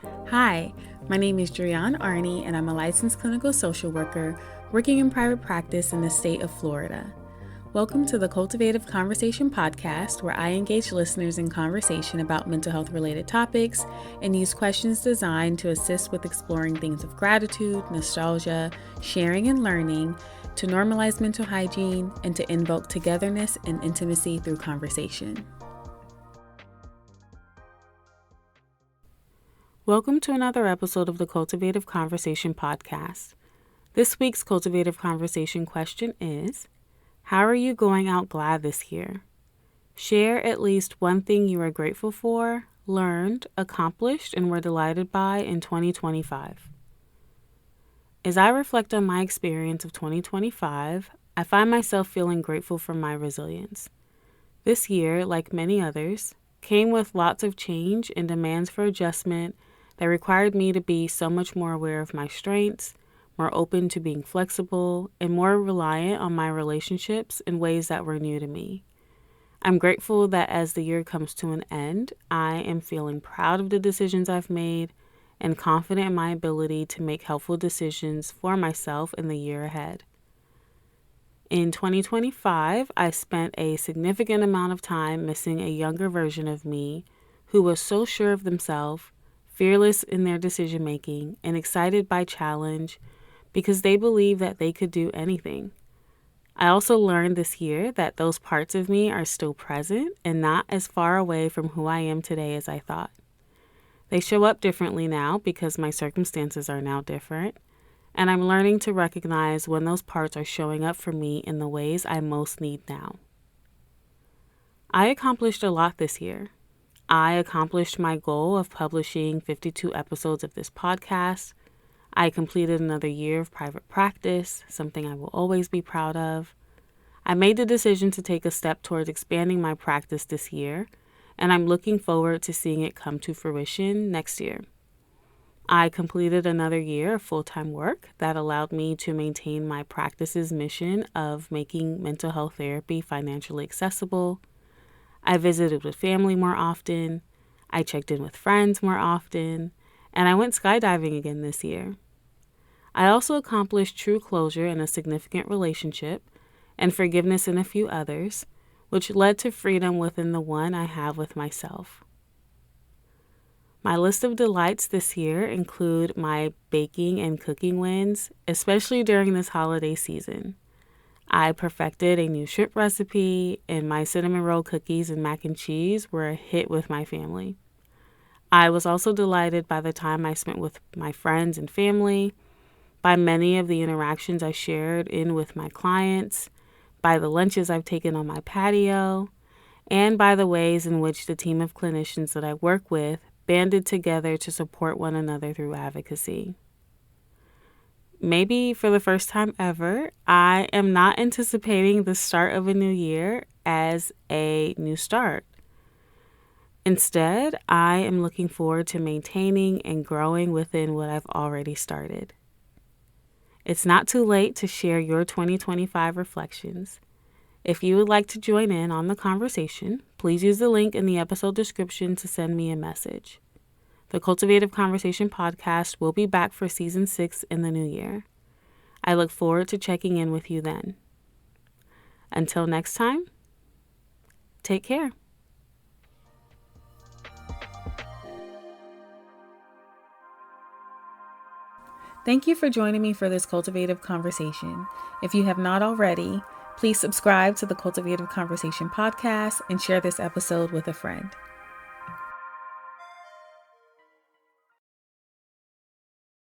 Hi, my name is Julianne Arney, and I'm a licensed clinical social worker working in private practice in the state of Florida. Welcome to the Cultivative Conversation podcast, where I engage listeners in conversation about mental health related topics and use questions designed to assist with exploring themes of gratitude, nostalgia, sharing, and learning, to normalize mental hygiene, and to invoke togetherness and intimacy through conversation. Welcome to another episode of the Cultivative Conversation podcast. This week's Cultivative Conversation question is, how are you going out glad this year? Share at least one thing you are grateful for, learned, accomplished, and were delighted by in 2025. As I reflect on my experience of 2025, I find myself feeling grateful for my resilience. This year, like many others, came with lots of change and demands for adjustment that required me to be so much more aware of my strengths, more open to being flexible, and more reliant on my relationships in ways that were new to me. I'm grateful that as the year comes to an end, I am feeling proud of the decisions I've made and confident in my ability to make helpful decisions for myself in the year ahead. In 2025, I spent a significant amount of time missing a younger version of me who was so sure of themselves, fearless in their decision-making, and excited by challenge because they believed that they could do anything. I also learned this year that those parts of me are still present and not as far away from who I am today as I thought. They show up differently now because my circumstances are now different, and I'm learning to recognize when those parts are showing up for me in the ways I most need now. I accomplished a lot this year. I accomplished my goal of publishing 52 episodes of this podcast. I completed another year of private practice, something I will always be proud of. I made the decision to take a step towards expanding my practice this year, and I'm looking forward to seeing it come to fruition next year. I completed another year of full-time work that allowed me to maintain my practice's mission of making mental health therapy financially accessible. I visited with family more often, I checked in with friends more often, and I went skydiving again this year. I also accomplished true closure in a significant relationship and forgiveness in a few others, which led to freedom within the one I have with myself. My list of delights this year include my baking and cooking wins, especially during this holiday season. I perfected a new shrimp recipe, and my cinnamon roll cookies and mac and cheese were a hit with my family. I was also delighted by the time I spent with my friends and family, by many of the interactions I shared in with my clients, by the lunches I've taken on my patio, and by the ways in which the team of clinicians that I work with banded together to support one another through advocacy. Maybe for the first time ever, I am not anticipating the start of a new year as a new start. Instead, I am looking forward to maintaining and growing within what I've already started. It's not too late to share your 2025 reflections. If you would like to join in on the conversation, please use the link in the episode description to send me a message. The Cultivative Conversation podcast will be back for season 6 in the new year. I look forward to checking in with you then. Until next time, take care. Thank you for joining me for this Cultivative Conversation. If you have not already, please subscribe to the Cultivative Conversation podcast and share this episode with a friend.